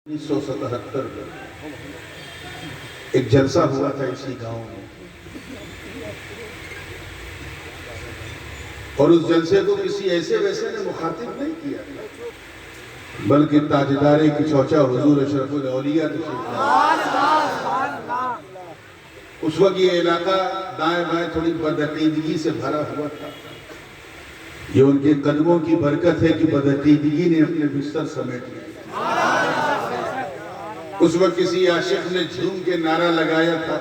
1977 میں ایک جلسہ ہوا تھا اسی گاؤں میں، اور اس جلسے کو کسی ایسے ویسے نے مخاطب نہیں کیا بلکہ تاجدار کی چوچا حضور اشرف الاولیاء تشریف لائے۔ اس وقت یہ علاقہ دائیں بائیں تھوڑی بدعقیدگی سے بھرا ہوا تھا۔ یہ ان کے قدموں کی برکت ہے کہ بدعقیدگی نے اپنے بستر سمیٹ لیا۔ اس وقت کسی عاشق نے جھوم کے نعرہ لگایا تھا،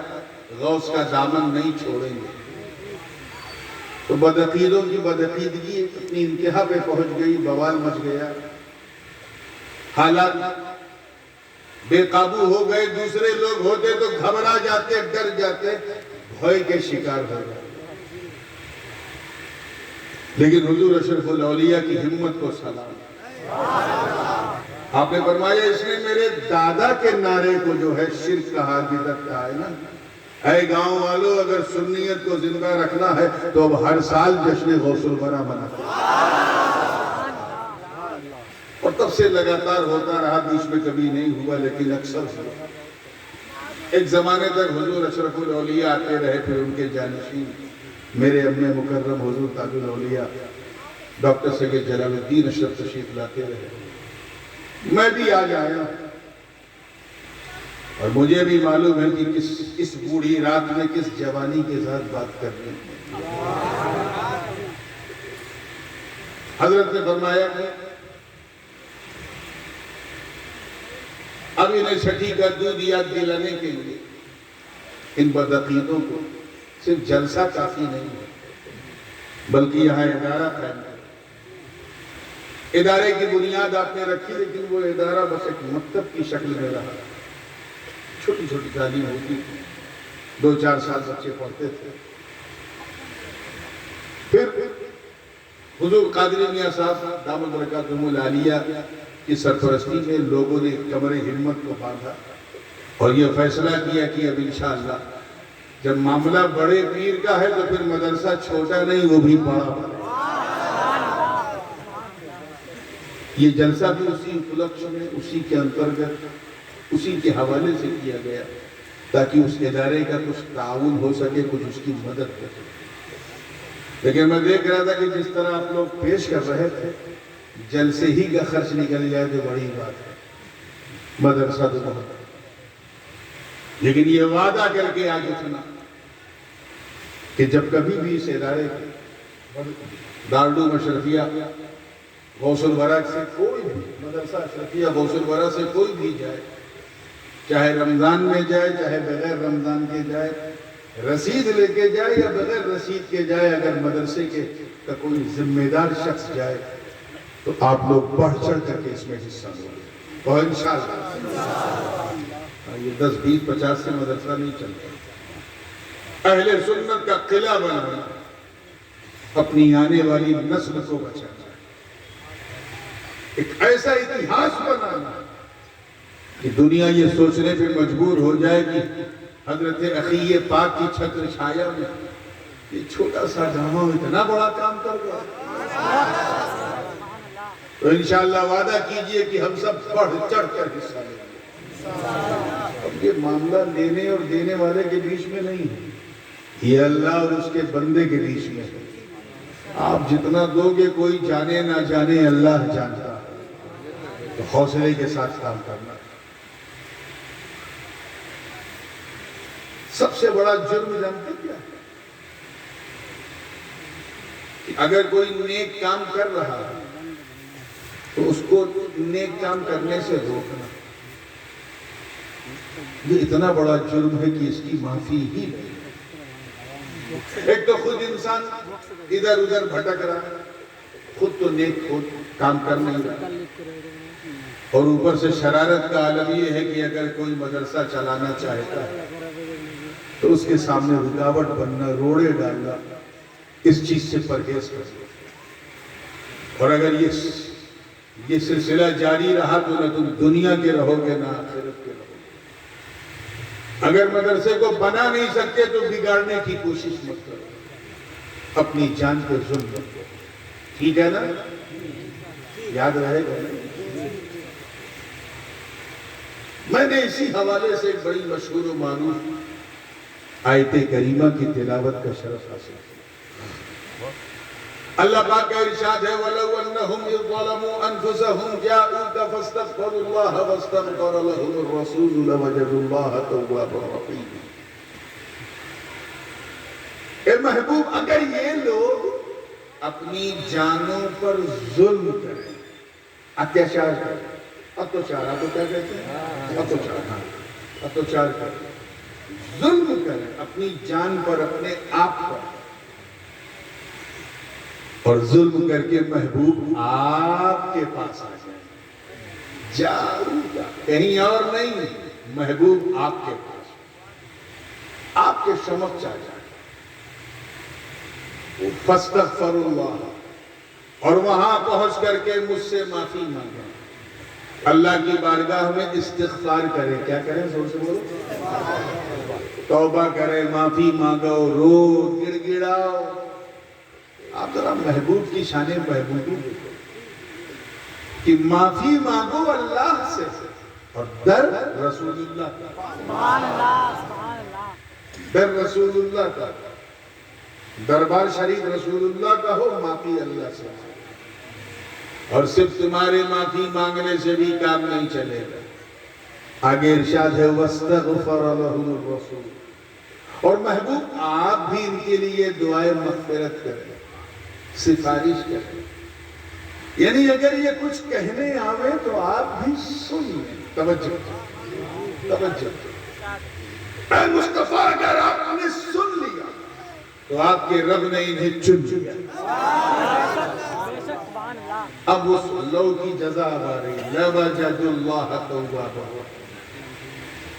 غوث کا دامن نہیں چھوڑیں گے۔ تو بدعقیدوں کی بدعقیدگی اپنی انتہا پہ پہنچ گئی، بوال مچ گیا، حالات بے قابو ہو گئے۔ دوسرے لوگ ہوتے تو گھبرا جاتے، ڈر جاتے، بھوئے کے شکار ہو گئے، لیکن حضور اشرف الاولیاء کی ہمت کو سلام۔ آپ نے فرمایا اس نے میرے دادا کے نعرے کو جو ہے شرک کہا، بدعت کہا ہے نا۔ اے گاؤں والوں، اگر سنیت کو زندہ رکھنا ہے تو اب ہر سال جشن غوث الورا مناتے ہیں، اور تب سے لگاتار ہوتا رہا، بیچ میں کبھی نہیں ہوا لیکن اکثر ہوا۔ ایک زمانے تک حضور اشرف الاولیاء آتے رہے، پھر ان کے جانشین میرے ابن مکرم حضور تاج الاولیاء ڈاکٹر سید جلال الدین اشرف تشریف لاتے رہے۔ میں بھی آج آیا اور مجھے بھی معلوم ہے کہ کس بوڑھی رات میں کس جوانی کے ساتھ بات کرنی ہے۔ حضرت نے فرمایا کہ اب انہیں چھٹی کا دودھ یاد دلانے کے لیے ان بدعقیدوں کو صرف جلسہ کافی نہیں ہے، بلکہ یہاں ادارہ قائم ہے۔ ادارے کی بنیاد آپ نے رکھی، لیکن وہ ادارہ بس ایک مکتب کی شکل میں رہا۔ چھوٹی چھوٹی تعلیم ہوتی تھی، 2-4 سال بچے پڑھتے تھے۔ پھر حضور قادری میاں صاحب دامت برکاتہم العالیہ کی سرپرستی میں لوگوں نے کمر ہمت کو باندھا اور یہ فیصلہ کیا کہ اب انشاءاللہ جب معاملہ بڑے پیر کا ہے تو پھر مدرسہ چھوٹا نہیں، وہ بھی بڑا ہے۔ یہ جلسہ بھی اسی اپلکش میں، اسی کے انترگت، اسی کے حوالے سے کیا گیا تاکہ اس ادارے کا کچھ تعاون ہو سکے، کچھ اس کی مدد کر سکے۔ لیکن میں دیکھ رہا تھا کہ جس طرح آپ لوگ پیش کر رہے تھے، جلسے ہی کا خرچ نکل جائے تو بڑی بات ہے، مدرسہ تو بہت ہے۔ لیکن یہ وعدہ کر کے آج اٹھنا کہ جب کبھی بھی اس ادارے کے دارالعلوم اشرفیہ غوث الورا سے کوئی بھی، مدرسہ اشرفیہ غوث الورا سے کوئی بھی جائے، چاہے رمضان میں جائے چاہے بغیر رمضان کے جائے، رسید لے کے جائے یا بغیر رسید کے جائے، اگر مدرسے کا کوئی ذمہ دار شخص جائے تو آپ لوگ بڑھ چڑھ کر کے اس میں حصہ لیں، اور انشاءاللہ یہ 10 20 50 سے مدرسہ نہیں چلتا۔ اہل سنت کا قلعہ بنانا، اپنی آنے والی نسل کو بچانا، ایک ایسا اتہاس بنانا کہ دنیا یہ سوچنے پہ مجبور ہو جائے کہ حضرت اخی پاک کی چھتر چھایا میں یہ چھوٹا سا گاؤں اتنا بڑا کام کر گیا۔ تو انشاءاللہ وعدہ کیجئے کہ ہم سب بڑھ چڑھ کر حصہ لیں گے۔ اب یہ معاملہ لینے اور دینے والے کے بیچ میں نہیں ہے، یہ اللہ اور اس کے بندے کے بیچ میں ہے۔ آپ جتنا دو گے کوئی جانے نہ جانے، اللہ جانتا ہے، تو حوصلے کے ساتھ کام کرنا۔ سب سے بڑا جرم جانتے کیا ہے؟ کہ اگر کوئی نیک کام کر رہا ہے تو اس کو نیک کام کرنے سے روکنا، یہ اتنا بڑا جرم ہے کہ اس کی معافی ہی نہیں۔ ایک تو خود انسان ادھر ادھر بھٹک رہا ہے، خود تو نیک خود کام کر نہیں رہا، اور اوپر سے شرارت کا عالم یہ ہے کہ اگر کوئی مدرسہ چلانا چاہتا ہے تو اس کے سامنے رکاوٹ بننا، روڑے ڈالنا، اس چیز سے پرہیز کرنا۔ اور اگر یہ سلسلہ جاری رہا تو نہ تم دنیا کے رہو گے نہ آخرت کے رہو گے۔ اگر مدرسے کو بنا نہیں سکتے تو بگاڑنے کی کوشش مت کرو، اپنی جان کو ظلم مت کرو، ٹھیک ہے نا؟ یاد رہے گا۔ میں نے اسی حوالے سے ایک بڑی مشہور و معروف آیت کریمہ کی تلاوت کا شرف حاصل کیا۔ اللہ پاک کا ارشاد ہے وَلَوْ أَنَّهُمْ إِذْ ظَلَمُوا أَنفُسَهُمْ جَاءُوكَ فَاسْتَغْفَرُوا اللَّهَ وَاسْتَغْفَرَ لَهُمُ الرَّسُولُ لَوَجَدُوا اللَّهَ تَوَّابًا رَحِيمًا۔ اے محبوب، اگر یہ لوگ اپنی جانوں پر ظلم کریں، اتیاچار کریں، اتوچار، آپ کو کیا کہتے ہیں؟ اتوچار کریں، ظلم کریں اپنی جان پر، اپنے آپ پر، اور ظلم کر کے محبوب آپ کے پاس آ جائیں، جاؤگا، کہیں اور نہیں، محبوب آپ کے پاس، آپ کے سمجھ آ جائیں، فَاسْتَغْفَرُوا اللَّهَ، اور وہاں پہنچ کر کے مجھ سے معافی مانگیں، اللہ کی بارگاہ میں استغفار کریں، کیا کریں؟ زور سے بولو، توبہ کریں، معافی مانگو، رو گڑ گڑاؤ۔ آپ ذرا محبوب کی شان محبوبی دیکھو کہ معافی مانگو اللہ سے، اور در رسول اللہ کا، در رسول اللہ کا، دربار شریف رسول اللہ کا ہو، معافی اللہ سے، اور صرف تمہارے معافی مانگنے سے بھی کام نہیں چلے گا۔ آگے ارشاد ہے وَاسْتَغْفَرَ لَهُمُ الرَّسُولُ، اور محبوب آپ بھی ان کے لیے دعائے مغفرت کریں، سفارش کریں، یعنی اگر یہ کچھ کہنے آوے تو آپ بھی سن لیں، توجہ توجہ۔ اے مصطفیٰ، اگر آپ نے سن لیا تو آپ کے رب نے انہیں چن لیا، اب اس لو کی جزا آ رہی، لَوَجَدُ اللَّهَ تَوَّابًا۔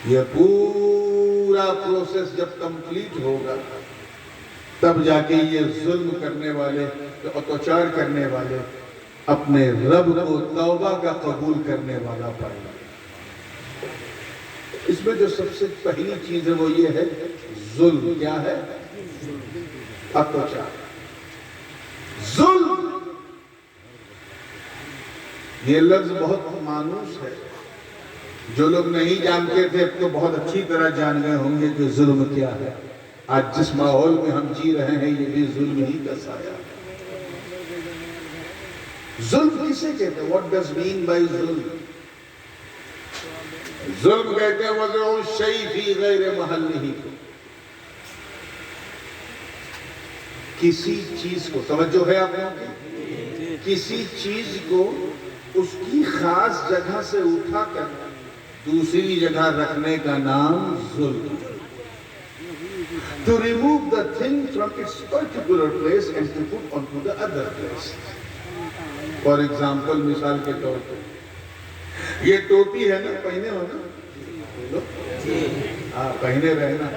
یہ پورا پروسیس جب کمپلیٹ ہوگا تب جا کے یہ ظلم کرنے والے، اتوچار کرنے والے اپنے رب کو توبہ کا قبول کرنے والا پائیں گے۔ اس میں جو سب سے پہلی چیز ہے وہ یہ ہے ظلم، کیا ہے؟ اتوچار، ظلم۔ یہ لفظ بہت مانوس ہے، جو لوگ نہیں جانتے تھے اب تو بہت اچھی طرح جان گئے ہوں گے کہ ظلم کیا ہے۔ آج جس ماحول میں ہم جی رہے ہیں یہ بھی ظلم ہی کا سایہ ہے۔ ظلم کسے کہتے ہیں؟ What does mean by ظلم؟ ظلم کہتے ہیں وضع الشیء فی غیر محلہ، کسی چیز کو، توجہ ہے آپ نے، کسی چیز کو اس کی خاص جگہ سے اٹھا کر دوسری جگہ رکھنے کا نام ظلم۔ To remove the thing from its particular place and to put onto the other place. For example, مثال کے طور پر یہ ٹوپی ہے نا، پہنے ہو نا، پہنے رہنا،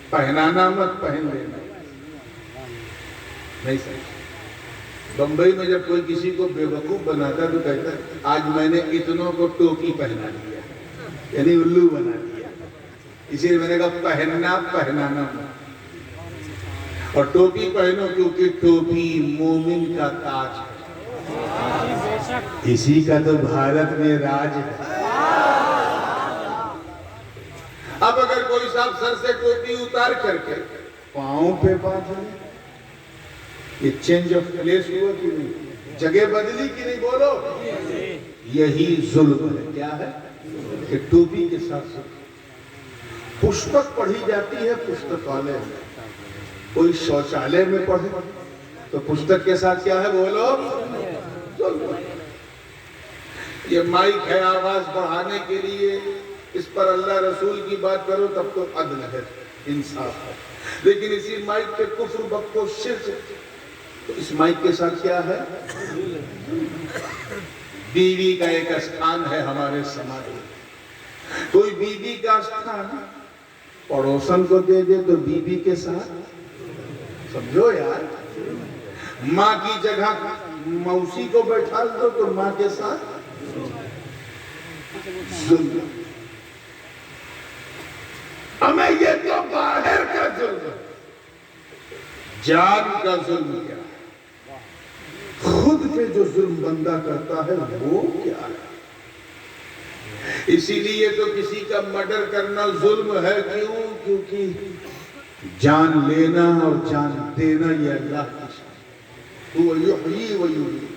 پہنانا مت، پہن لینا نہیں صحیح۔ بمبئی میں جب کوئی کسی کو بے وقوف بناتا تو کہتا ہے آج میں نے اتنوں کو ٹوپی پہنا دیا، یعنی الو بنا دیا، اسی لیے میں نے کہا پہننا پہنانا مت، اور ٹوپی پہنو کیونکہ ٹوپی مومن کا تاج ہے، اسی کا تو بھارت میں راج ہے۔ اب اگر کوئی صاحب سر سے ٹوپی اتار کر کے پاؤں پہ باندھ لے، یہ چینج آف پلیس ہوا کہ نہیں؟ جگہ بدلی کی نہیں؟ بولو، یہی ظلم ہے۔ کیا ہے؟ کہ ٹوپی کے ساتھ ساتھ پشتک پڑھی جاتی ہے پستکالے میں، کوئی شوچالے میں پڑھے تو پستک کے ساتھ کیا ہے؟ بولو، ظلم۔ یہ مائک ہے آواز بڑھانے کے لیے، اس پر اللہ رسول کی بات کرو تب تو عدل ہے، انصاف ہے، لیکن اسی مائک پہ کفر بک و شرک، تو اس مائک کے ساتھ کیا ہے؟ بیوی کا ایک استھان ہے ہمارے سماج میں، کوئی بیوی کا استھان پڑوسن کو دے دے تو بیوی کے ساتھ، سمجھو یار، ماں کی جگہ موسی کو بیٹھا دو تو ماں کے ساتھ ظلم۔ ہمیں یہ تو باہر کا ظلم، جان کا ظلم کیا ہے؟ خود پہ جو ظلم بندہ کرتا ہے وہ کیا ہے؟ اسی لیے تو کسی کا مرڈر کرنا ظلم ہے. کیوں؟ کیونکہ جان لینا اور جان دینا یہ اللہ کی شان. وہ یحیی و یمیت.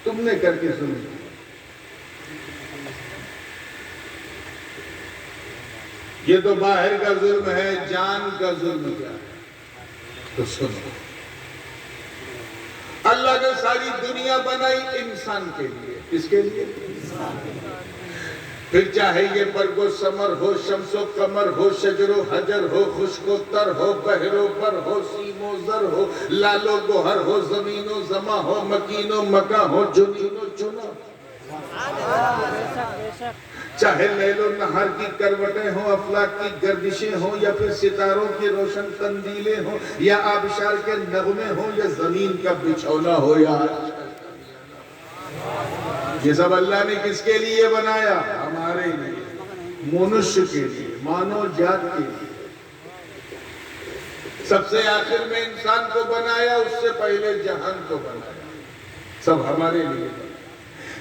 تم نے کر کے سنو. یہ تو باہر کا ظلم ہے. جان کا ظلم کیا ہے؟ تو سنو. اللہ نے ساری دنیا بنائی انسان کے لیے. کس کے لیے؟ پھر چاہے یہ برگ و ثمر ہو، شمس و قمر ہو، شجر و حجر ہو، خشک و تر ہو، بحر و بر ہو، سیم و زر ہو، لال و گوہر ہو، زمین و زماں ہو، مکین و مکاں ہو، جنین و چنا. چاہے لیل و نہار کی کروٹیں ہوں، افلاک کی گردشیں ہوں، یا پھر ستاروں کی روشن قندیلیں ہوں، یا آبشار کے نغمے ہوں، یا زمین کا بچھونا ہو، یا یہ سب اللہ نے کس کے لیے بنایا؟ ہمارے لیے، منشیہ کے لیے، مانو جات کے لیے. سب سے آخر میں انسان کو بنایا، اس سے پہلے جہان کو بنایا. سب ہمارے لیے بنایا.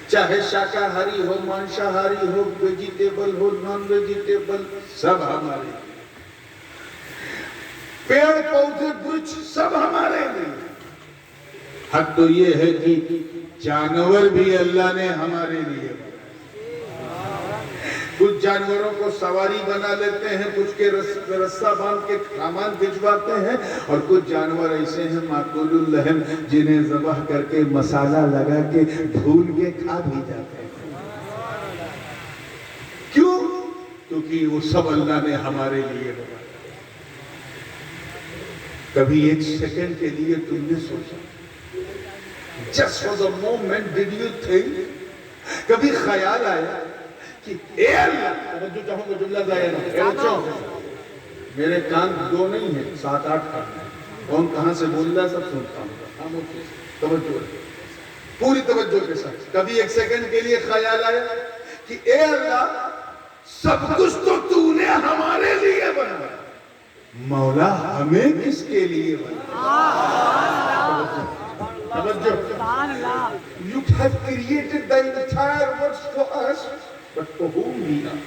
چاہے شاکاہاری ہو، مانساہاری ہو، ویجیٹیبل ہو، نان ویجیٹیبل، سب ہمارے لیے. پیڑ پودے برچ سب ہمارے لیے. حد تو یہ ہے کہ جانور بھی اللہ نے ہمارے لیے بنائے. کچھ جانوروں کو سواری بنا لیتے ہیں، کچھ کے رسہ باندھ کے سامان بھجواتے ہیں، اور کچھ جانور ایسے ہیں ماکول اللحم جنہیں ذبح کر کے مسالہ لگا کے بھون کے کھا بھی جاتے ہیں. کیوں؟ کیونکہ وہ سب اللہ نے ہمارے لیے بنائے. کبھی ایک سیکنڈ کے لیے تم نے سوچا، just for the moment did you think، کبھی خیال آیا کہ اے اللہ، توجہ چاہوں گا جملہ ضائع نہ. میرے کان دو نہیں ہیں، 7-8 کان ہیں. کون کہاں سے بول رہا ہے سب سنتا ہوں. توجہ، پوری توجہ کے ساتھ. کبھی ایک سیکنڈ کے لیے خیال آیا کہ اے اللہ، سب کچھ تو نے ہمارے لیے بنایا، مولا ہمیں کس کے لیے بنایا؟ You have created the entire world for us, but for whom we are.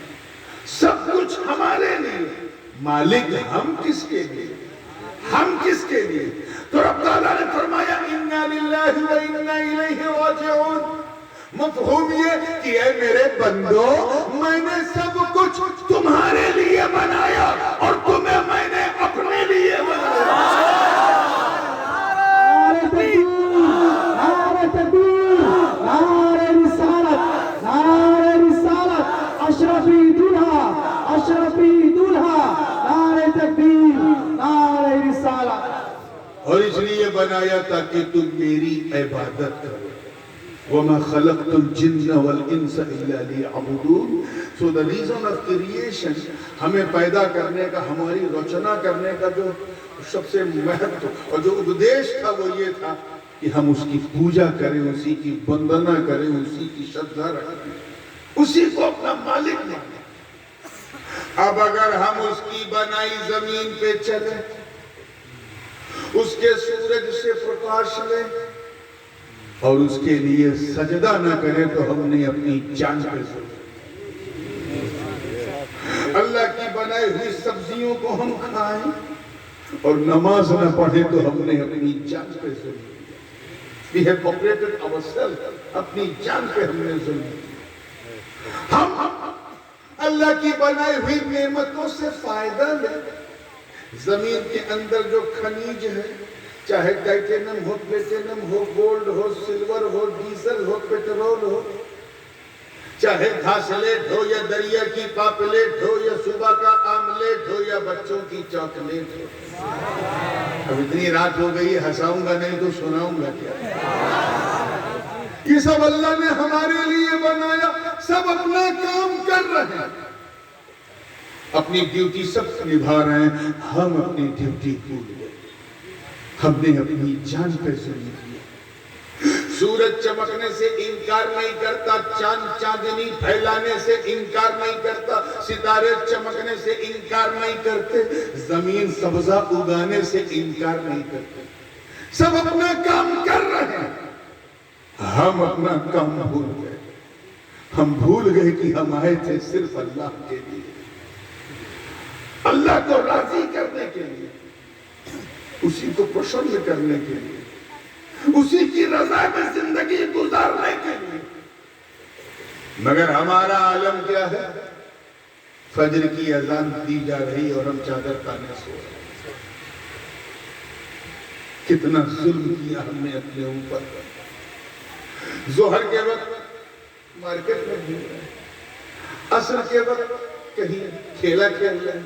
سب کچھ ہمارے لیے. مالک ہم کس کے لیے؟ ہم کس کے لیے؟ تو رب تعالیٰ نے فرمایا اِنَّا لِلَّهِ وَإِنَّا إِلَيْهِ رَاجِعُونَ. مفہوم یہ کہ اے میرے بندو، میں نے سب کچھ تمہارے لیے بنایا اور تمہیں میں نے اپنے لیے بنایا. اور اس لیے بنایا تاکہ تم میری عبادت کرو. وَمَا خَلَقْتُ الْجِنَّ وَالْإِنسَ إِلَّا لِيَعْبُدُونَ. So the reason of creation، ہمیں پیدا کرنے کا، ہماری رچنا کرنے کا جو سب سے مہتو اور جو اپدیش تھا وہ یہ تھا کہ ہم اس کی پوجا کریں، اسی کی وندنا کریں، اسی کی شرਧا رکھیں، اسی کو اپنا مالک مانیں. اب اگر ہم اس کی بنائی زمین پہ چلیں، اس کے سورج سے پرکاش لیں اور اس کے لیے سجدہ نہ کریں تو ہم نے اپنی جان پہ ظلم. اللہ کی بنائی ہوئی سبزیوں کو ہم کھائیں اور نماز نہ پڑھیں تو ہم نے اپنی جان پہ ظلم. We have operated ourselves. اپنی جان پہ ہم نے ظلم. ہم اللہ کی بنائی ہوئی نعمتوں سے فائدہ لیں. زمین کے اندر جو خنیج ہے، چاہے ٹائٹینم ہو، پلیٹینم ہو، گولڈ ہو، سلور ہو، ڈیزل ہو، پیٹرول ہو، چاہے گھاسلیٹ ہو یا دریا کی پاپلیٹ ہو یا صبح کا آملیٹ ہو یا بچوں کی چاکلیٹ ہو. اب اتنی رات ہو گئی، ہنساؤں گا نہیں تو سناؤں گا کیا؟ یہ سب اللہ نے ہمارے لیے بنایا. سب اپنا کام کر رہے ہیں، اپنی ڈیوٹی سب نبھا رہے ہیں. ہم اپنی ڈیوٹی بھول گئے. ہم نے اپنی جان پہ ظلم کیا. سورج چمکنے سے انکار نہیں کرتا، چاند چاندنی پھیلانے سے انکار نہیں کرتا، ستارے چمکنے سے انکار نہیں کرتے، زمین سبزہ اگانے سے انکار نہیں کرتے. سب اپنا کام کر رہے ہیں، ہم اپنا کام بھول گئے. ہم بھول گئے کہ ہم آئے تھے صرف اللہ کے لیے، اللہ کو راضی کرنے کے لیے، اسی کو پسند کرنے کے لیے، اسی کی رضا میں زندگی گزارنے کے لیے۔ مگر ہمارا عالم کیا ہے؟ فجر کی اذان دی جا رہی اور ہم چادر تانے سو رہے ہیں۔ کتنا ظلم کیا ہم نے اپنے اوپر۔ ظہر کے وقت مارکیٹ میں گھوم رہے ہیں، عصر کے وقت کہیں کھیلا کھیل رہے ہیں،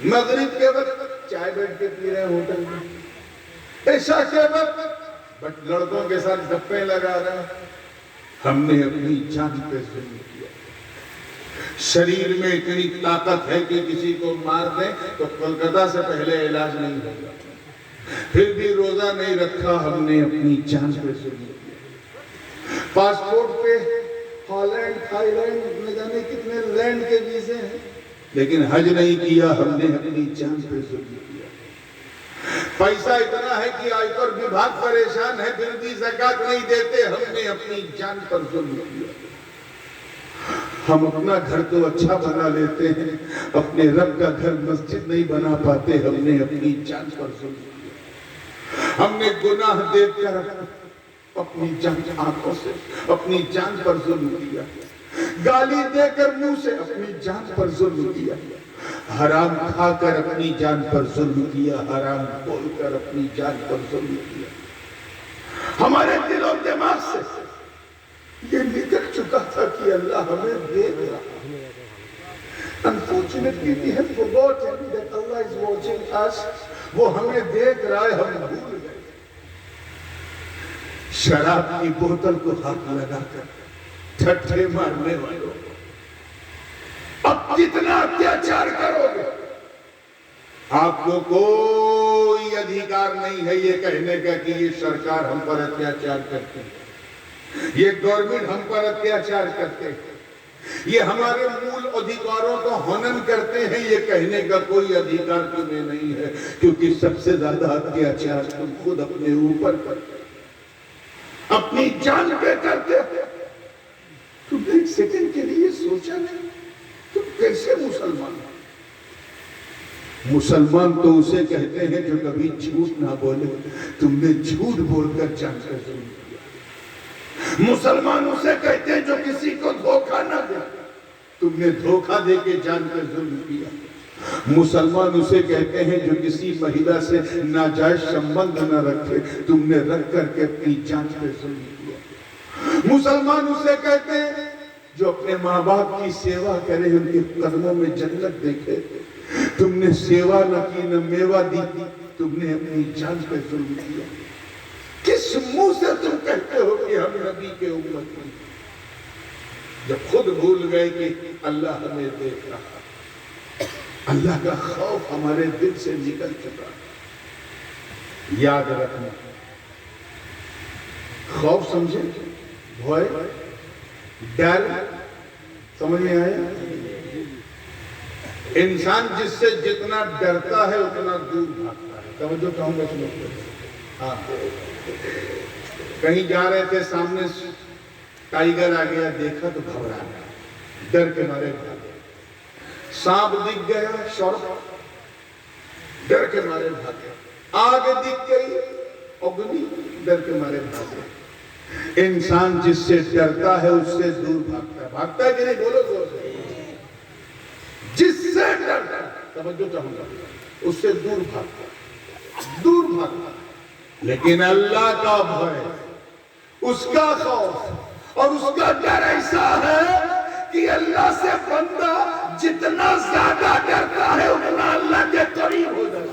مغرب کے وقت چائے بیٹھ کے پی رہے ہیں ہوٹل میں، عشاء کے وقت لڑکوں کے ساتھ گپیں لگا رہے ہیں۔ ہم نے اپنی جان پہ ظلم کیا۔ شریر میں اتنی طاقت ہے کہ کسی کو مار دیں تو کولکتہ سے پہلے علاج نہیں ہوگا، پھر بھی روزہ نہیں رکھا، ہم نے اپنی جان پہ ظلم کیا۔ پاسپورٹ پہ ہالینڈ، تھائی لینڈ، نہ جانے کتنے لینڈ کے ویزے ہیں، لیکن حج نہیں کیا، ہم نے اپنی جان پہ ظلم کیا۔ پیسہ اتنا ہے کہ آیکر وبھاگ پریشان ہے، پھر بھی زکوٰۃ نہیں دیتے، ہم نے اپنی جان پر ظلم کیا۔ ہم اپنا گھر تو اچھا بنا لیتے ہیں، اپنے رب کا گھر مسجد نہیں بنا پاتے، ہم نے اپنی جان پر ظلم کیا۔ ہم نے گناہ دیکھ کر اپنی جان آنکھوں سے اپنی جان پر ظلم کیا، گالی دے کر منہ سے اپنی جان پر ظلم کیا، حرام کھا کر اپنی جان پر ظلم کیا، حرام بول کر اپنی جان پر ظلم کیا۔ ہمارے دل و دماغ سے یہ نکل چکا تھا کہ اللہ ہمیں دیکھ رہا ہے۔ Unfortunately we have forgotten that Allah is watching us۔ وہ ہمیں دیکھ رہا ہے، ہم بھول گئے۔ شراب کی بوتل کو ہاتھ لگا کر ٹھٹھے مارنے والوں، اب کتنا اتیاچار کرو گے؟ آپ کو کوئی ادھیکار نہیں ہے یہ کہنے کا کہ یہ سرکار ہم پر اتیاچار کرتے ہیں، یہ گورنمنٹ ہم پر اتیاچار کرتے ہیں، یہ ہمارے مول ادھیکاروں کو ہنن کرتے ہیں، یہ کہنے کا کوئی ادھیکار تمہیں نہیں ہے، کیونکہ سب سے زیادہ اتیاچار تم خود اپنے اوپر کرتے، اپنی جان پہ کرتے ہو۔ تم نے ایک سیکنڈ کے لیے سوچا نہیں تم کیسے مسلمان ہو؟ مسلمان تو اسے کہتے ہیں جو کبھی جھوٹ نہ بولے، تم نے جھوٹ بول کر جان کا ظلم کیا۔ مسلمان اسے کہتے ہیں جو کسی کو دھوکہ نہ دے، تم نے دھوکہ دے کے جان کا ظلم کیا۔ مسلمان اسے کہتے ہیں جو کسی مہیلا سے ناجائز سمبند نہ رکھے، تم نے رکھ کر کے اپنی جان پہ ظلم کیا۔ مسلمان اسے کہتے ہیں جو اپنے ماں باپ کی سیوا کرے، ان کے قدموں میں جنت دیکھے، تم نے سیوا نہ کی، نہ میوہ دی، تم نے اپنی جان پہ ظلم کیا۔ کس منہ سے تم کہتے ہو کہ ہم نبی کے امت ہیں، جب خود بھول گئے کہ اللہ ہمیں دیکھ رہا؟ اللہ کا خوف ہمارے دل سے نکل چکا۔ یاد رکھنا، خوف سمجھے، بھوئے، ڈر، سمجھ میں آئے؟ انسان جس سے جتنا ڈرتا ہے اتنا دور بھاگتا ہے۔ توجہ چاہوں گا سنو۔ ہاں، کہیں جا رہے تھے، سامنے ٹائیگر آ گیا، دیکھا تو گھبرا گیا، ڈر کے مارے بھاگے۔ سانپ دکھ گیا، شرپ، ڈر کے مارے بھاگے۔ آگ دکھ گئی، اگنی، ڈر کے مارے بھاگے۔ انسان جس سے ڈرتا ہے اس سے دور بھاگتا ہے۔ بھاگتا ہے کہ نہیں؟ بولو زور سے۔ جس سے ڈرتا ہے، توجہ چاہوں گا، اس سے دور بھاگتا ہے، دور بھاگتا ہے۔ لیکن اللہ کا بھائے، اس کا خوف اور اس کا ڈر ایسا ہے کہ اللہ سے بندہ جتنا زیادہ ڈرتا ہے اتنا اللہ کے قریب ہو جاتا ہے،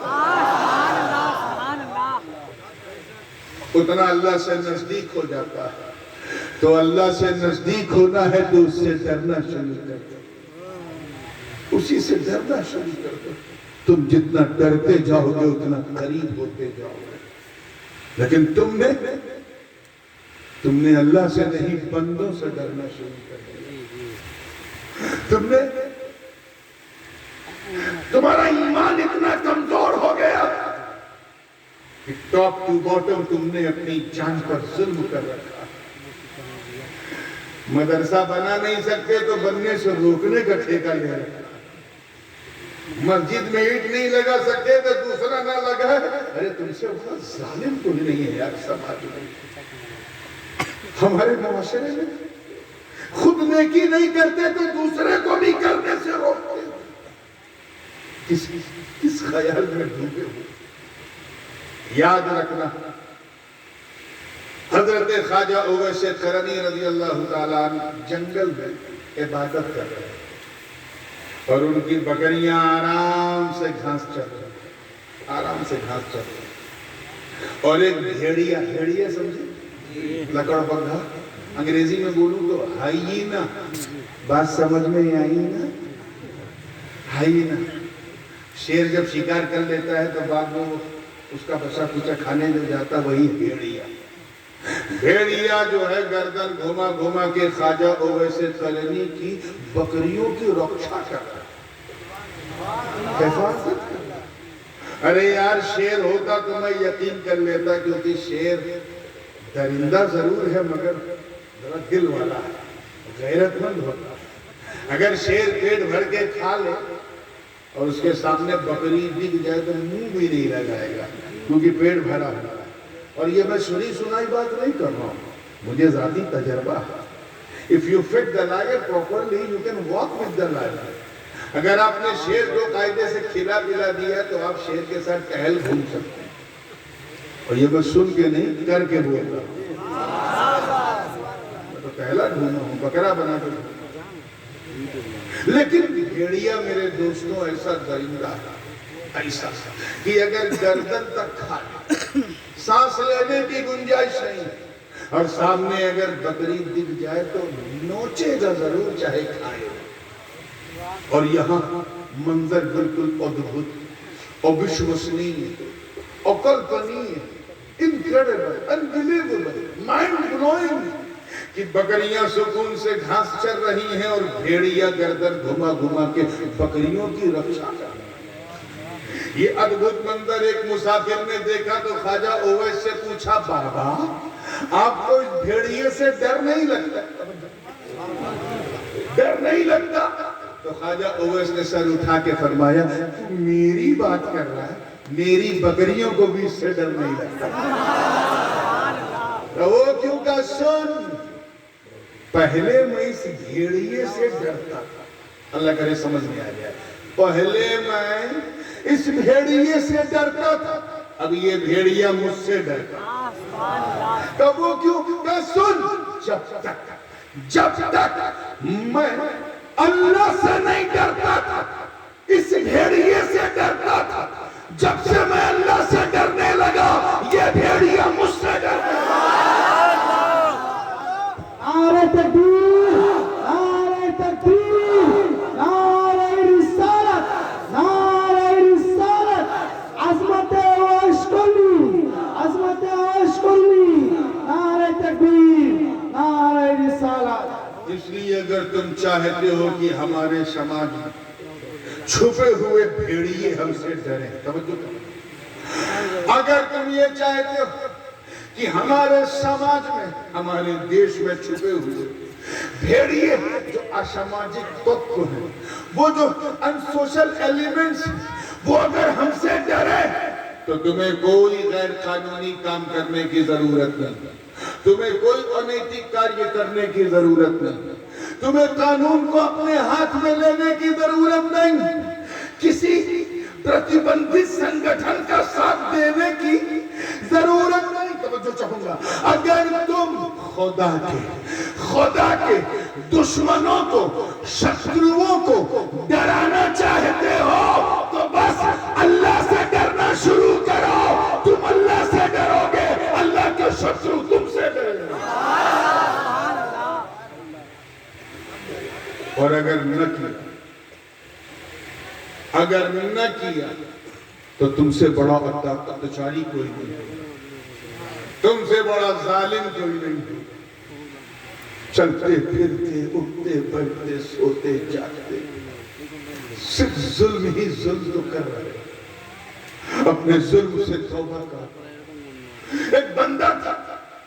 اتنا اللہ سے نزدیک ہو جاتا ہے۔ تو اللہ سے نزدیک ہونا ہے تو اس سے ڈرنا شروع کر دو، اسی سے ڈرنا شروع کر دو۔ تم جتنا ڈرتے جاؤ گے اتنا قریب ہوتے جاؤ گے۔ لیکن تم نے اللہ سے نہیں، بندوں سے ڈرنا شروع کر دیا۔ تم نے، تمہارا ایمان اتنا کمزور ہو گیا کہ ٹاپ ٹو باٹم تم نے اپنی جان پر ظلم کر رکھا۔ مدرسہ بنا نہیں سکتے تو بننے سے روکنے کا ٹھیکہ لے رہے. مسجد میں اینٹ نہیں لگا سکتے تو دوسرا نہ لگا. ارے تم سے بہت ظالم کوئی نہیں ہے یار سماج میں. ہمارے معاشرے میں خود نیکی نہیں کرتے تو دوسرے کو بھی کرنے سے روکتے. کس خیال میں ڈوبے ہو. یاد رکھنا حضرت خواجہ اویس قرنی رضی اللہ تعالیٰ عنہ جنگل میں عبادت کر رہے اور ان کی بکریاں آرام سے گھاس چر رہی اور ایک بھیڑیا سمجھے لکڑ پگھا. انگریزی میں بولوں تو ہائینا. بات سمجھ میں آئی نا. ہائینا شیر جب شکار کر لیتا ہے تو بعد میں اس کا بچہ کچھ کھانے جو جاتا وہی بھیڑیا جو ہے گردن گھما کے خواجہ اویس قرنی کی بکریوں کی رکشا کرتا حفاظت کرتا. ارے یار شیر ہوتا تو میں یقین کر لیتا کیونکہ شیر درندہ ضرور ہے مگر ذرا دل والا ہے, غیرت مند ہوتا. اگر شیر پیٹ بھر کے کھا لے اور اس کے سامنے بکری دکھ جائے تو منہ بھی نہیں لگائے گا کیونکہ پیٹ بھرا ہوا ہے. اور یہ میں سنی سنائی بات نہیں کر رہا ہوں, مجھے ذاتی تجربہ ہے. If you feed the lion properly, you can walk with the lion. اگر آپ نے شیر کو قاعدے سے کھلا پلا دیا تو آپ شیر کے ساتھ ٹہل گھوم سکتے ہیں. اور یہ میں سن کے نہیں کر کے بول رہا ہوں. میں تو ٹہلا ڈھونڈا ہوں, بکرا بنا کے. لیکن بھیڑیا میرے دوستوں ایسا درندہ ایسا کہ اگر گردن تک کھا لے سانس لینے کی گنجائش نہیں, اور سامنے اگر بکری دکھ جائے تو نوچے گا ضرور چاہے کھائے. اور یہاں منظر بالکل ادبھت اور وشوسنیہ اور کلپنیہ, انکریڈیبل, انبلیویبل, مائنڈ بلوئنگ کہ بکریاں سکون سے گھاس چر رہی ہیں اور بھیڑیا گردن گھما کے بکریوں کی رکشا کر رہی ہیں. یہ ادبھت منظر ایک مسافر نے دیکھا تو خواجہ اویس سے پوچھا, بابا آپ کو اس بھیڑیے سے ڈر نہیں لگتا؟ ڈر نہیں لگتا؟ تو خواجہ اویس نے سر اٹھا کے فرمایا, میری بات کر رہا ہے, میری بکریوں کو بھی اس سے ڈر نہیں لگتا. وہ کیوں کا سن, پہلے میں اس بھیڑیے سے ڈرتا تھا. اللہ کرے سمجھ میں آ گیا. پہلے میں اس بھیڑیے سے ڈرتا تھا, اب یہ بھیڑیا مجھ سے ڈرتا. تو وہ کیوں کہ سن, جب تک میں اللہ سے نہیں ڈرتا تھا اس بھیڑیے سے ڈرتا تھا, جب سے میں اللہ سے ڈرنے لگا یہ بھیڑیا مجھ سے ڈرتا. نعرہ تکبیر, نعرہ تکبیر, نعرہ رسالت, نعرہ رسالت, عظمت اویس قرنی, عظمت اویس قرنی, نعرہ تکبیر, نعرہ رسالت. اس لیے اگر تم چاہتے ہو کہ ہمارے سماج میں چھپے ہوئے بھیڑیے ہم سے ڈریں, توجہ کرو, اگر تم یہ چاہتے ہو کہ ہمارے سماج میں, ہمارے دیش میں چھپے ہوئے بھیڑیے جو اساماجک تتو ہیں, وہ جو انسوشل ایلیمنٹس ہیں, وہ اگر ہم سے ڈرے تو تمہیں کوئی غیر قانونی کام کرنے کی ضرورت نہیں, تمہیں کوئی انیتک کاریہ کرنے کی ضرورت نہیں, تمہیں قانون کو اپنے ہاتھ میں لینے کی ضرورت نہیں, کسی پرتیبندھت سنگٹھن کا ساتھ دینے کی ضرورت نہیں. توجہ چاہوں گا, اگر تم خدا کے دشمنوں کو, شتروؤں کو ڈرانا چاہتے ہو تو بس اللہ سے ڈرنا شروع کرو. تم اللہ سے ڈرو گے, اللہ کے شترو تم سے ڈریں گے. اور اگر نہ کیا تو تم سے بڑا اتچاری کوئی نہیں, تم سے بڑا ظالم کوئی نہیں. چلتے پھرتے, اٹھتے بیٹھتے, سوتے جاگتے, صرف ظلم ہی ظلم تو کر رہے. اپنے ظلم سے توبہ کر. ایک بندہ تھا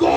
2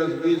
10-20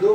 2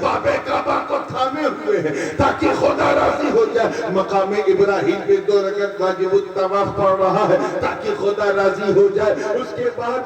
باب کعبہ کو تھامے ہوئے ہیں تاکہ خدا راضی ہو جائے، مقام ابراہیم پہ 2 رکعت واجب الطواف پڑھ رہا ہے تاکہ خدا راضی ہو جائے، اس کے بعد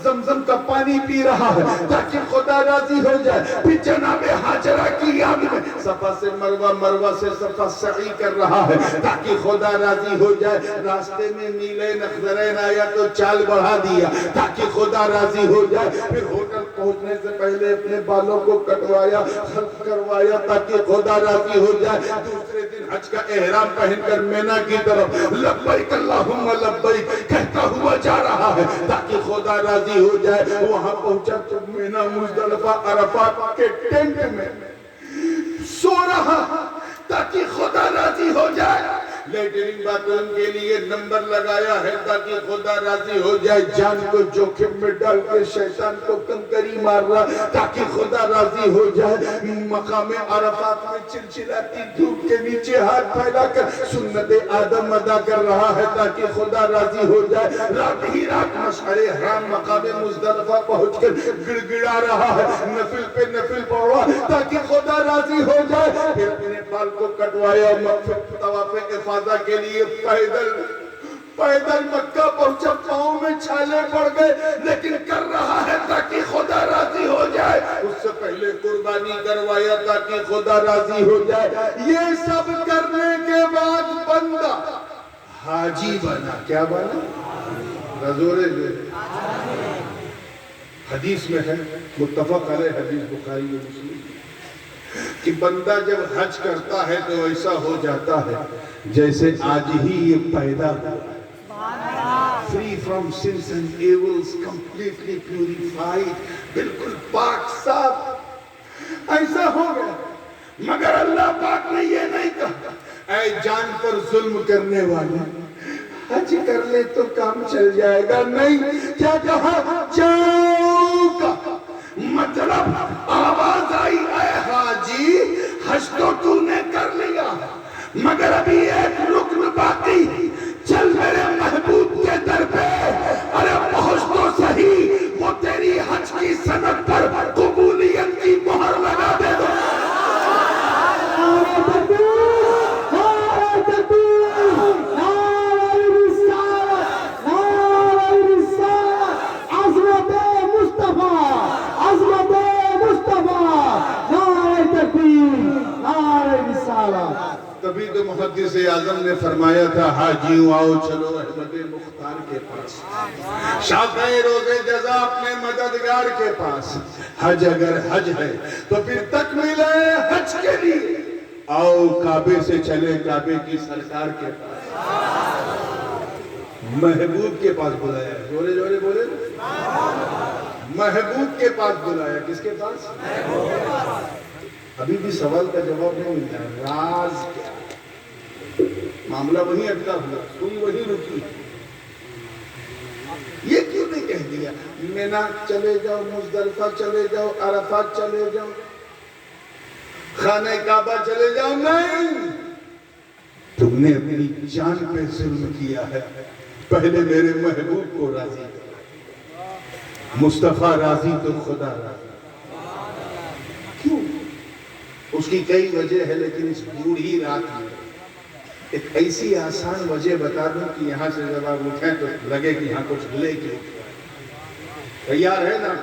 زمزم کا پانی پی رہا ہے تاکہ خدا راضی ہو جائے، پھر جناب حاجرہ کی یاد میں صفا سے مروہ، مروہ سے صفا سعی کر رہا ہے تاکہ خدا راضی ہو جائے، راستے میں نیلے نخضرین آیا تو چال بڑھا دیا تاکہ خدا راضی ہو جائے، پھر ہوٹل پہنچنے سے پہلے اپنے بالوں کو کٹوایا، خلق کروایا تاکہ خدا راضی ہو جائے، دوسرے دن حج کا احرام پہن کر مینا کی طرف لبیک اللہم لبیک کہتا ہوا جا رہا ہے تاکہ خدا راضی ہو جائے، وہاں پہنچا تو مینا مزدلفہ عرفات کے ٹینٹ میں سو رہا تاکہ خدا راضی ہو جائے، لیٹرین باتھ روم کے لیے نمبر لگایا ہے تاکہ خدا راضی ہو جائے، جان کو جوخم میں ڈال کے شیطان کو کنکری مار رہا تاکہ خدا راضی ہو جائے، مقام عرفات میں چلچلاتی دھوپ کے نیچے ہاتھ پھیلا کر سنت آدم ادا کر رہا ہے تاکہ خدا راضی ہو جائے، رات ہی رات مشعر حرام مقام مزدلفہ پہنچ کر گڑ گڑا رہا ہے، نفل پہ نفل پڑھا تاکہ خدا راضی ہو جائے، پھر اپنے بال کو کٹوایا، طواف افاضہ کے لیے پیدل مکہ پہنچا، پاؤں میں چھالے پڑ گئے لیکن کر رہا ہے تاکہ خدا راضی ہو جائے، اس سے پہلے قربانی کروایا تاکہ خدا راضی ہو جائے، یہ سب کرنے کے بعد بندہ حاجی بنا، کیا بنا؟ رزورے دے حدیث میں ہے، متفق علیہ حدیث بخاری و مسلم، کہ بندہ جب حج کرتا ہے تو ایسا ہو جاتا ہے جیسے آج ہی یہ پیدا ہوا، free from sins and evils, completely purified، بالکل پاک صاف ایسا ہو گیا، مگر اللہ پاک نے یہ نہیں کہا اے جان پر ظلم کرنے والا حج کر لے تو کام چل جائے گا، نہیں، کیا کہا؟ جاؤ کا مطلب آواز آئی اے حاجی حج تو نے کر لیا مگر ابھی ایک رکن باقی، چل میرے محبوب کے در پہ، ارے پہنچ تو صحیح، وہ تیری حج کی سند پر قبولیت کی مہر لگا دے دو۔ تبھی تو محدث اعظم نے فرمایا تھا حاجیوں آؤ چلو احمد مختار کے پاس، شافع روز جزا اپنے مددگار کے پاس، حج اگر حج ہے تو پھر تکمیل حج کے لیے آؤ کعبے سے چلے کعبے کی سرکار کے پاس، محبوب کے پاس بلایا، جورے جورے بولے، محبوب کے پاس بلایا، کس کے پاس؟ ابھی بھی سوال کا جواب نہیں ملتا ہے، راز کیا؟ معاملہ وہی اٹکا ہوا، سوئی وہی رکی، یہ کیوں نہیں کہہ دیا مینا چلے جاؤ، مزدلفہ چلے جاؤ، عرفات چلے جاؤ، خانہ کعبہ چلے جاؤ؟ نہیں، تم نے اپنی جان پہ ظلم کیا ہے، پہلے میرے محبوب کو راضی کرو، مصطفیٰ راضی تو خدا راضی، کیوں؟ اس کی کئی وجہ ہے لیکن اس بوڑھی رات میں ایک ایسی آسان وجہ بتا دوں کہ یہاں سے جب آپ اٹھیں تو لگے کہ یہاں کچھ لے کے تیار ہے نا؟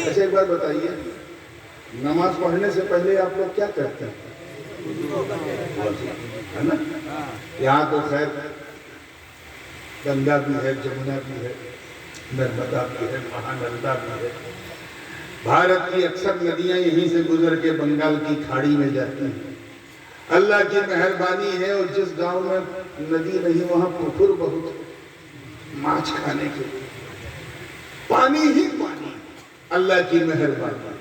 ایسے ایک بار بتائیے، نماز پڑھنے سے پہلے آپ لوگ کیا کرتے ہیں؟ ہے نا؟ یہاں تو خیر گنگا بھی ہے، جمنا بھی ہے، نرمدا بھی ہے، مہانندا بھی ہے، بھارت کی اکثر ندیاں یہیں سے گزر کے بنگال کی کھاڑی میں جاتی ہیں، اللہ کی مہربانی ہے، اور جس گاؤں میں ندی نہیں وہاں پکھر بہت ماچھ کھانے کے پانی ہی پانی، اللہ کی مہربانی،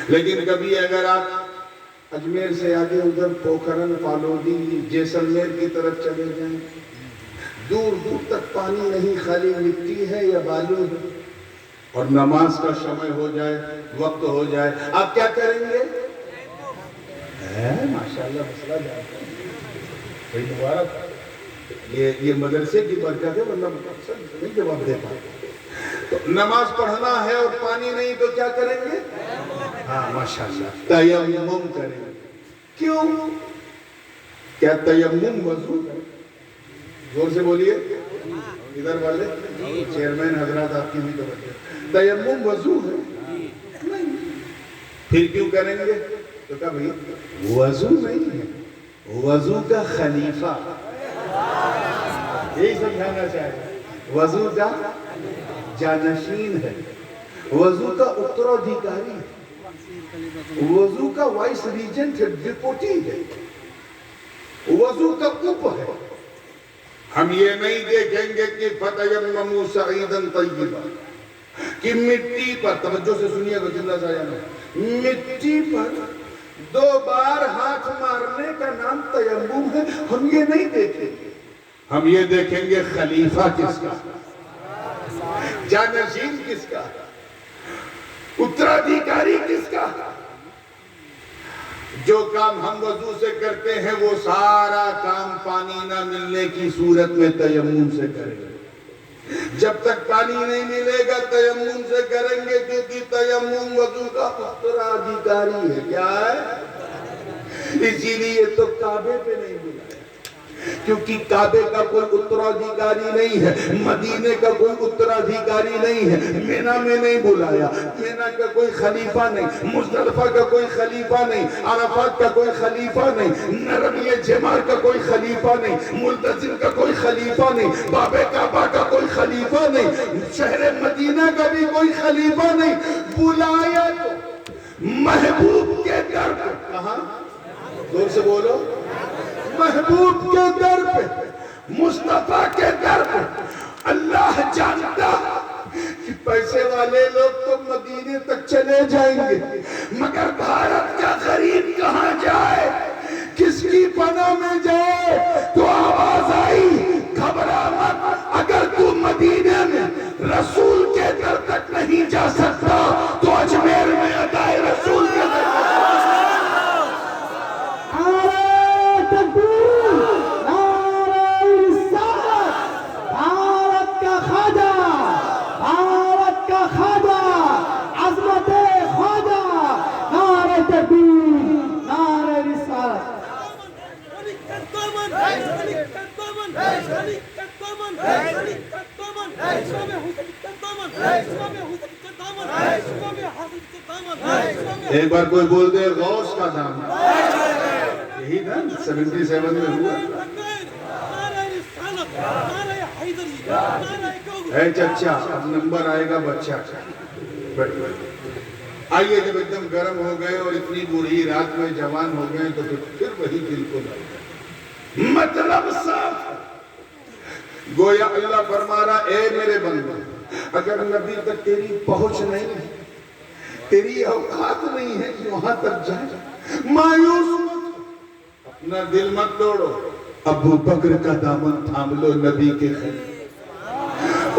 لیکن کبھی اگر آپ اجمیر سے آگے ادھر پوکھرن، فالودی، جیسلمیر کی طرف چلے جائیں، دور دور تک پانی نہیں، خالی مٹی ہے یا بالو ہے، اور نماز کا شمع ہو جائے، وقت ہو جائے، آپ کیا کریں گے؟ ماشاءاللہ مسئلہ جاتا ہے، بھئی مبارک، یہ مدرسے کی برکت ہے، ورنہ نہیں جواب دے پاتے، تو نماز پڑھنا ہے اور پانی نہیں تو کیا کریں گے؟ ہاں ماشاءاللہ تیمم کریں گے. کیوں؟ کیا تیمم وضو ہے؟ زور سے بولیے ادھر والے چیئرمین حضرات آپ کی بھی توجہ. تیمم وضو ہے؟ نہیں. پھر کیوں کریں گے؟ تو کہا بھئی وضو نہیں ہے، وضو کا خلیفہ. یہی سمجھانا چاہیے. وضو کا جانشین ہے، وضو کا اترادھیکاری ہے، وضو کا وائس ریجنٹ ہے، ڈپوٹی ہے، وضو کا اوپ ہے. ہم یہ نہیں دیکھیں گے کہ فَتَيَمَّمُوا صَعِيدًا طَيِّبًا کہ مٹی پر، توجہ سے سنیے گا جملہ ضائع نہیں، مٹی پر 2 بار ہاتھ مارنے کا نام تیمم ہے. ہم یہ نہیں دیکھیں گے. ہم یہ دیکھیں گے خلیفہ کس کا، جانشین کس کا، اترادھیکاری کس کا. جو کام ہم وضو سے کرتے ہیں وہ سارا کام پانی نہ ملنے کی صورت میں تیمم سے کریں گے. جب تک پانی نہیں ملے گا تیمم سے کریں گے، کیونکہ تیمم وضو کا اترادھیکاری ہے. کیا ہے؟ اسی لیے تو کعبے پہ نہیں ملا، کیونکہ کعبے کا کوئی اترادھیکاری نہیں ہے، مدینے کا کوئی اترادھیکاری نہیں ہے، مینا میں نہیں بلایا، مینا کا کوئی خلیفہ نہیں، مزدلفہ کا کوئی خلیفہ نہیں، عرفات کا کوئی خلیفہ نہیں، نرمی جمار کا کوئی خلیفہ نہیں، ملتزم کا کوئی خلیفہ نہیں، باب کعبہ کا کوئی خلیفہ نہیں، شہر مدینہ کا بھی کوئی خلیفہ نہیں. بلایا تو محبوب کے در پر. کہاں؟ زور سے بولو. محبوب کے در پہ، مصطفیٰ کے در پہ. اللہ جانتا کہ پیسے والے لوگ تو مدینے تک چلے جائیں گے، مگر بھارت کا غریب کہاں جائے، کس کی پناہ میں جائے؟ تو آواز آئی گھبرا مت، اگر تو مدینے میں رسول کے در تک نہیں جا سکتا تو اجمیر میں ادائے رسول کے در تک. ایک بار کوئی بول دے غوث کا دامن. یہی تھا 77 میں ہوا. اے چچا اب نمبر آئے گا بچہ. آئیے جب ایک دم گرم ہو گئے اور اتنی بری رات میں جوان ہو گئے تو پھر وہی دل کو لگا. مطلب صاف گویا اللہ فرما رہا اے میرے بندے، اگر نبی تک تیری پہنچ نہیں ہے، تیری اوقات نہیں ہے کہ وہاں تک جائے، مایوس مت، اپنا دل مت توڑو. ابو بکر کا دامن تھام لو نبی کے خلیفہ،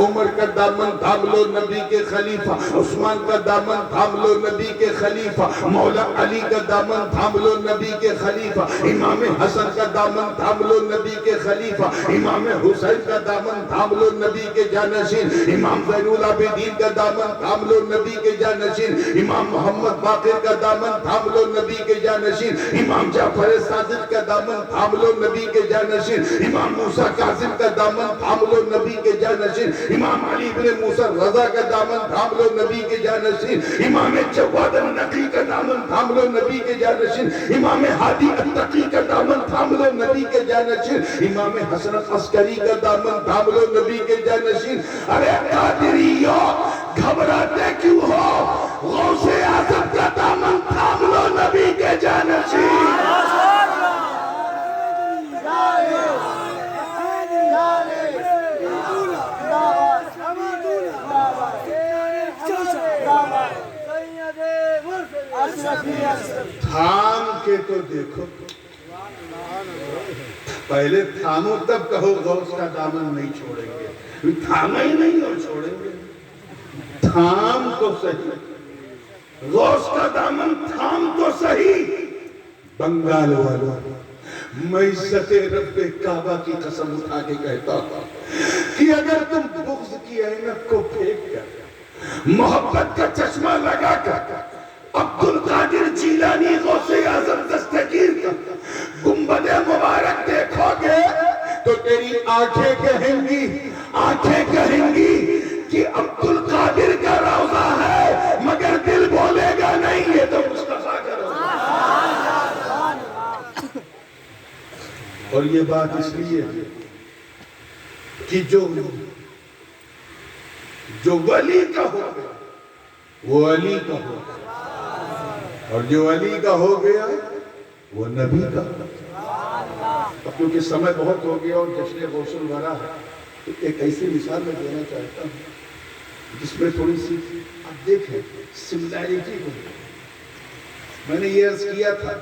عمر کا دامن تھام لو نبی کے خلیفہ، عثمان کا دامن تھام لو نبی کے خلیفہ، مولا علی کا دامن تھام لو نبی کے خلیفہ، امام حسن کا دامن تھام لو نبی کے خلیفہ، امام حسین کا دامن تھام لو نبی کے جانشین، امام زین العابدین کا دامن تھام لو نبی کے جانشین، امام محمد باقر کا دامن تھام لو نبی کے جانشین، امام جعفر صادق کا دامن تھام لو نبی کے جانشین، امام موسیٰ کاظم کا دامن تھام لو نبی کے جانشین، امام علی بن موسیٰ رضا کا دامن تھام لو نبی کے جانشین، امام جواد النقی کا دامن تھام لو نبی کے جانشین، امام ہادی التقی کا دامن تھام لو نبی کے جانشین، امام حسن عسکری کا دامن تھام لو نبی کے جانشین. ارے قادریو گھبراتے کیوں ہو؟ غوث اعظم کا دامن تھام لو نبی کے جانشین. تھام کے تو دیکھو، پہلے تھامو تب کہو غوث کا دامن نہیں چھوڑیں گے، تھاما ہی نہیں اور چھوڑیں گے. تھام تو صحیح، غوث کا دامن تھام تو صحیح. بنگال والوں میں عزت رب کعبہ کی قسم اٹھا کے کہتا ہوں کہ اگر تم بغض کی عینت کو پھینک کر محبت کا چشمہ لگا کر عبد القادر جیلانی غوث اعظم دستگیر کا گنبد مبارک دیکھو گے تو تیری آنکھیں کہیں گی کہ عبد القادر کا روضہ ہے، مگر دل بولے گا نہیں یہ تو مصطفیٰ کا روضہ ہے۔ اور یہ بات اس لیے ہے کہ جو ولی کا ہو گیا وہ علی کا ہو گیا، اور جو علی کا ہو گیا وہ نبی کا ہو گیا۔ اب کیونکہ سمے بہت ہو گیا اور جشن غوث الورا ہے تو ایک ایسی مثال میں دینا چاہتا ہوں جس میں تھوڑی سی آپ دیکھیں سملیرٹی کو۔ میں نے یہ عرض کیا تھا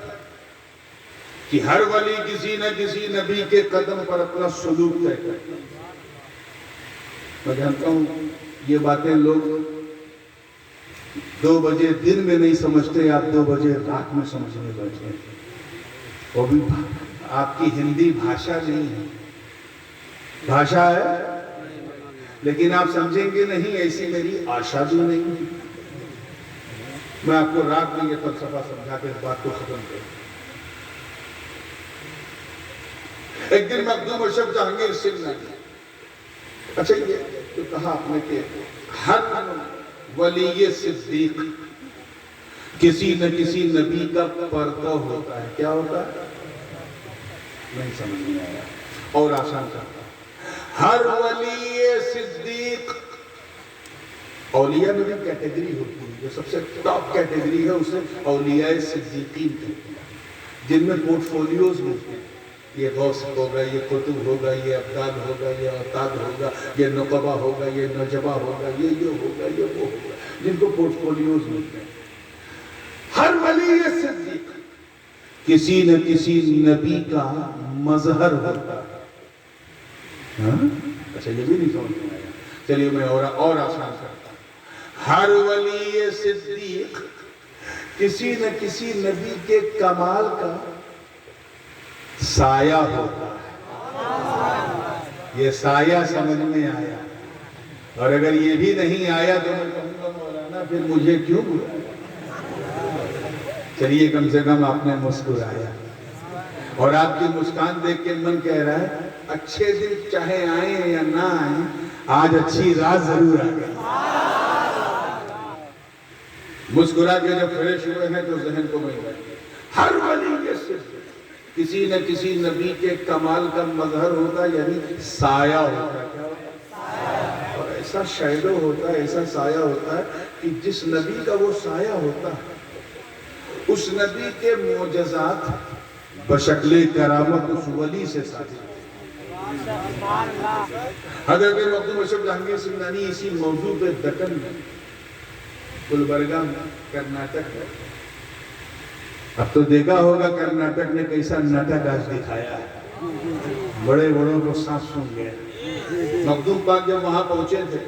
کہ ہر ولی کسی نہ کسی نبی کے قدم پر اپنا سلوک طے کرتا ہے۔ میں جانتا ہوں یہ باتیں لوگ 2 بجے دن میں نہیں سمجھتے، آپ 2 بجے رات میں سمجھنے بیٹھے ہیں۔ وہ بھی آپ کی ہندی بھاشا نہیں ہے، بھاشا ہے لیکن آپ سمجھیں گے نہیں، ایسی میری آشا بھی نہیں ہے۔ میں آپ کو رات میں یہ فلسفہ سمجھا کے اس بات کو ختم کروں۔ ایک دن مخدوم اشرف جہانگیر سنگھ نے اچھا یہ تو کہا آپ نے کہ ہر ولی صدیق کسی نہ کسی نبی کا پردہ ہوتا ہے۔ کیا ہوتا ہے؟ نہیں سمجھ نہیں آیا اور آسان کرتا۔ ہر ولی صدیق، اولیاء میں بھی کیٹیگری ہوتی ہے، جو سب سے ٹاپ کیٹیگری ہے اسے اولیاء صدیقین کہتے ہیں، جن میں پورٹ فولیوز ملتے ہیں۔ یہ غوث ہوگا، یہ قطب ہوگا، یہ ابدال ہوگا، یہ اوتاد ہوگا، یہ نقبہ ہوگا، یہ نجبہ ہوگا، یہ ہوگا، یہ وہ ہوگا، جن کو پورٹ فولیوز ملتے ہیں۔ ہر ولی صدیق کسی نہ کسی نبی کا مظہر ہوتا ہے۔ اچھا یہ بھی نہیں سمجھ میں آیا، چلیے میں اور آسان کرتا ہوں۔ ہر ولی صدیق کسی نہ کسی نبی کے کمال کا سایہ ہوتا ہے۔ یہ سایہ سمجھ میں آیا، اور اگر یہ بھی نہیں آیا تو میں کہوں گا مولانا پھر مجھے کیوں بلایا؟ چلیے کم سے کم آپ نے مسکرایا، اور آپ کی مسکان دیکھ کے من کہہ رہا ہے اچھے دن چاہے آئیں یا نہ آئیں، آج اچھی رات ضرور آ گئی۔ مسکرا کے جب فریش ہوئے ہیں تو ذہن کو مل گئے۔ ہر ولی یہ صرف کسی نہ کسی نبی کے کمال کا مظہر ہوتا ہے، یعنی سایہ ہوتا ہے۔ کیا ہوتا ہے؟ اور ایسا شیڈو ہوتا ہے، ایسا سایہ ہوتا ہے کہ جس نبی کا وہ سایہ ہوتا ہے اس نبی کے معجزات بشکل کرامت اس ولی سے ثابت ہوتے ہیں۔ حضرت مخدوم اشرف جہانگیر سنگھانی اسی موضوع پہ دکن میں گلبرگہ میں کرناٹک میں، اب تو دیکھا ہوگا کرناٹک نے کیسا ناٹک آج دکھایا ہے، بڑے بڑوں کو سانس سن گئے۔ مخدوم پاک جب وہاں پہنچے تھے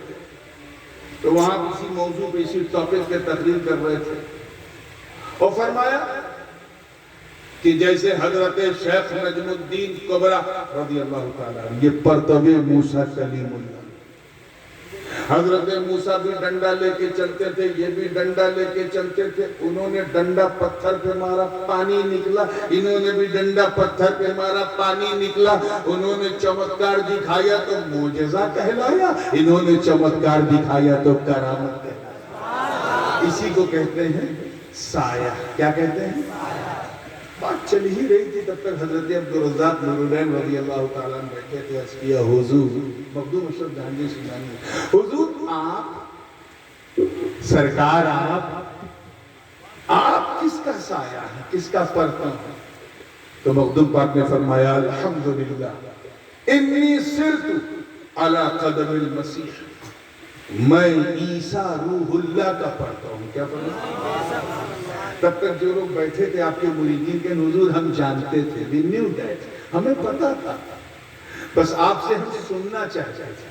تو وہاں کسی موضوع پہ اسی ٹاپک پہ تقریر کر رہے تھے، اور فرمایا کہ جیسے حضرت شیخ نجم الدین کبرا رضی اللہ تعالیٰ یہ پرتو موسیٰ کلیم اللہ، حضرت موسیٰ بھی ڈنڈا لے کے چلتے تھے، یہ بھی ڈنڈا لے کے چلتے تھے، انہوں نے ڈنڈا پتھر پہ مارا پانی نکلا، انہوں نے بھی ڈنڈا پتھر پہ مارا پانی نکلا، انہوں نے چمتکار دکھایا تو معجزہ کہلایا، انہوں نے چمتکار دکھایا تو کرامت کہلایا۔ اسی کو کہتے ہیں سایہ۔ کیا کہتے ہیں؟ بات چل ہی رہی تھی تب تک حضرت عبدالرزاق نورالعین رضی اللہ تعالیٰ عنہ بیٹھے تھے، عرض کیا حضور مخدوم اشرف جہانگیر سنگھانی، حضور آپ سرکار آپ کس کا سایہ ہے، کس کا پرتو ہے؟ تو مخدوم پاک نے فرمایا الحمدللہ انی سرت علی قدم المسیح، میں عیسیٰ روح اللہ کا پرتو ہوں۔ کیا فرمایا؟ تب تک جو لوگ بیٹھے تھے آپ کے مریدین کے، حضور ہم جانتے تھے، we knew that، ہمیں پتا تھا، بس آپ سے ہم سننا چاہتے تھے۔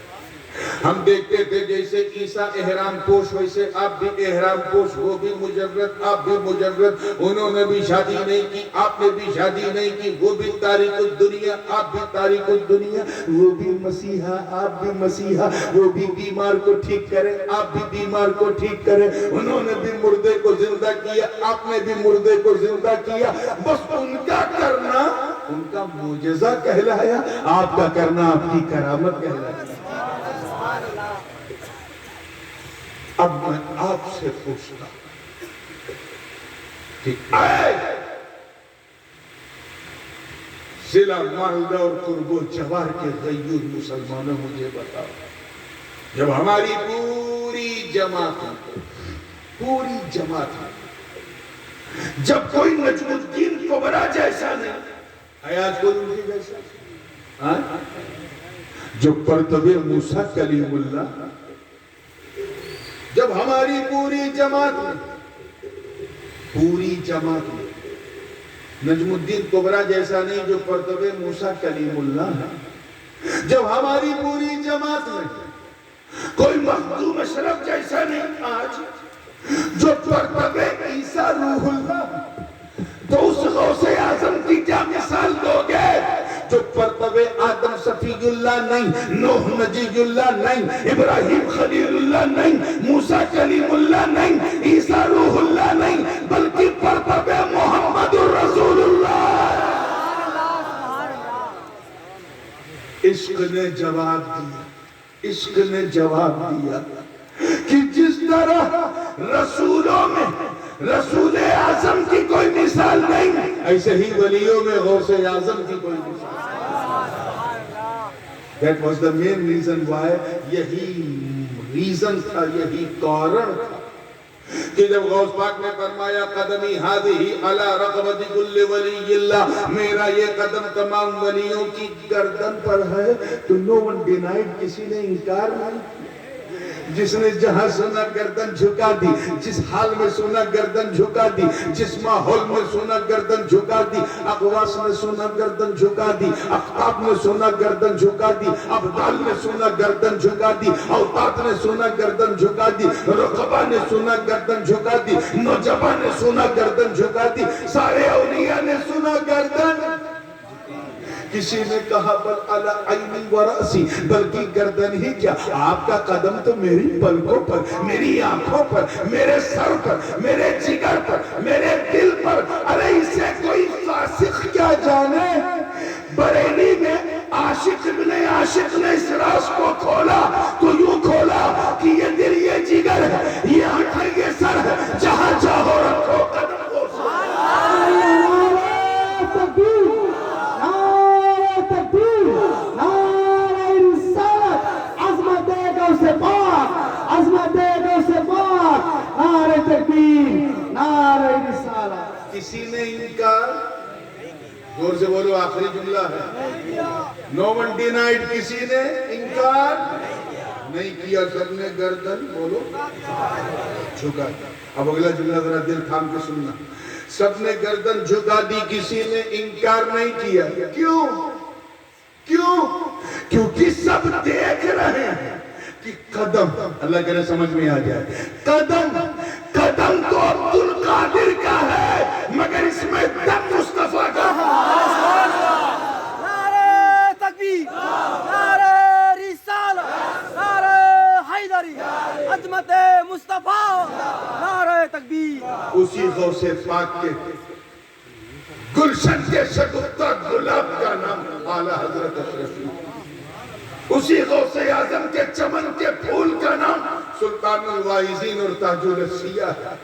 ہم دیکھتے تھے جیسے عیسیٰ احرام پوش ویسے آپ بھی احرام پوش، وہ بھی مجرد آپ بھی مجرد، انہوں نے بھی شادی نہیں کی آپ نے بھی شادی نہیں کی، وہ بھی تاریخ الدنیا آپ بھی تاریخ الدنیا، وہ بھی مسیحا آپ بھی مسیحا، وہ بھی بیمار کو ٹھیک کرے آپ بھی بیمار کو ٹھیک کرے، انہوں نے بھی مردے کو زندہ کیا آپ نے بھی مردے کو زندہ کیا، بس ان کا کرنا ان کا معجزہ کہلایا، آپ کا کرنا آپ کی کرامت کہلایا۔ اب میں آپ سے پوچھتا کہ اے ضلع مالدہ اور قرب و جوار کے غیور مسلمانوں مجھے بتاؤ، جب ہماری پوری جماعت جب کوئی نجم الدین کبرا جیسا نہیں ہے، آج کوئی ان کی جیسا جو پرتب موسیٰ کلیم اللہ، جب ہماری پوری جماعت میں نجم الدین کبرا جیسا نہیں جو پرتب موسیٰ کلیم اللہ ہے، جب ہماری پوری جماعت میں کوئی مخدوم اشرف جیسا نہیں آج جو پرتب عیسیٰ روح اللہ، تو اس غوث اعظم کی کیا مثال دو گے جو پرتب آدم صفی اللہ نہیں، نوح نجی اللہ نہیں، ابراہیم خلیل اللہ نہیں، موسیٰ کلیم اللہ نہیں، عیسیٰ روح اللہ نہیں، بلکہ پرتب محمد رسول اللہ۔ عشق نے جواب دیا کہ جس طرح رسولوں میں رسول اعظم کی کوئی مثال نہیں، ایسے ہی ولیوں میں غوث اعظم کی کوئی مثال نہیں۔ That was the main reason why، یہی ریزن تھا، یہی کارن تھا کہ جب غوث پاک نے فرمایا قدمی ہادی علی رقبت کل ولی اللہ، میرا یہ قدم تمام ولیوں کی گردن پر ہے، تو no one denied، کسی نے انکار نہیں کیا۔ جس نے جہاں سنا گردن جھکا دی، جس حال میں سنا گردن جھکا دی، جس ماحول میں سنا گردن جھکا دی، اقواس نے سنا گردن جھکا دی، اقطاب نے سنا گردن جھکا دی، ابدال نے سنا گردن جھکا دی، اوتاد نے سنا گردن جھکا دی، رقبہ نے سنا گردن جھکا دی، نوجبہ نے سنا گردن جھکا دی، سارے اولیاء نے سنا گردن۔ کسی نے کہا بل علی عینی و رأسی، بلکہ گردن ہی کیا، آپ کا قدم تو میری پلکوں پر، میری آنکھوں پر، میرے سر پر، میرے جگر پر، میرے دل پر، ارے اسے کوئی فاسق کیا جانے۔ بریلی میں عاشق ابن عاشق نے اس راز کو کھولا تو یوں کھولا کہ یہ دل یہ جگر ہے، یہ آنکھ یہ سر ہے، جہاں چاہو رکھو قدم کو۔ کسی نے انکار، زور سے بولو آخری جملہ ہے، no one denied، کسی نے انکار نہیں کیا، سب نے گردن بولو جھکا دی۔ اب اگلا جملہ ذرا دل تھام کے سننا، سب نے گردن جھکا دی، کسی نے انکار نہیں کیا۔ کیوں؟ کیونکہ سب دیکھ رہے ہیں کہ قدم، اللہ کرے سمجھ میں آ جائے، قدم تو عبدالقادر کا ہے، مگر اس میں دم مصطفیٰ کا ہے۔ نعرہ تکبیر، نعرہ رسالت، نعرہ حیدری، عظمت مصطفیٰ، نعرہ تکبیر۔ اسی غوث پاک کے گلشن کے شگفتہ گلاب کا نام اعلیٰ حضرت اشرفی، اسی غوث اعظم کے چمن کے پھول کا نام سلطان الواعظین اور تاج الاسیہ ہے،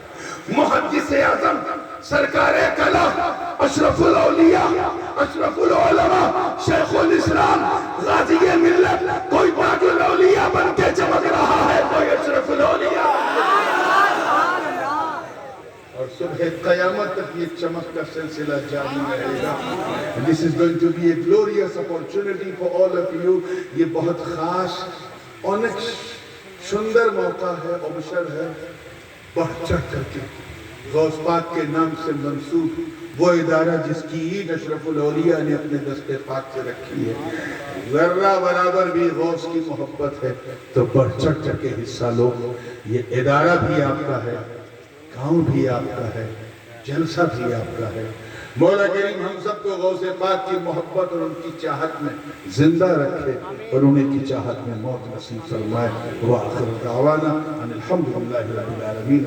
محدث اعظم سرکار کلام اشرف الاولیاء اشرف العلماء شیخ الاسلام غازی ملت، کوئی تاج الاولیاء بن کے چمک رہا ہے، کوئی اشرف الاولیاء، اور صبح قیامت تک یہ چمک کا سلسلہ جاری رہے گا۔ This is going to be a glorious opportunity for all of you۔ یہ بہت خاص اونک سندر موقع ہے، اوشر ہے، بڑھ چڑھ کر کے غوث پاک کے نام سے منسوب وہ ادارہ جس کی عید اشرف الاولیاء نے اپنے دستے پاک سے رکھی ہے، ذرہ برابر بھی غوث کی محبت ہے تو بڑھ چڑھ چڑھ کے حصہ لو۔ یہ ادارہ بھی آپ کا ہے، گاؤں بھی آپ کا ہے، جلسہ بھی آپ کا ہے۔ مولا کریم ہم سب کو غوث پاک کی محبت اور ان کی چاہت میں زندہ رکھے اور انہیں کی چاہت میں موت نصیب فرمائے۔ وآخر دعوانا ان الحمدللہ رب العالمین۔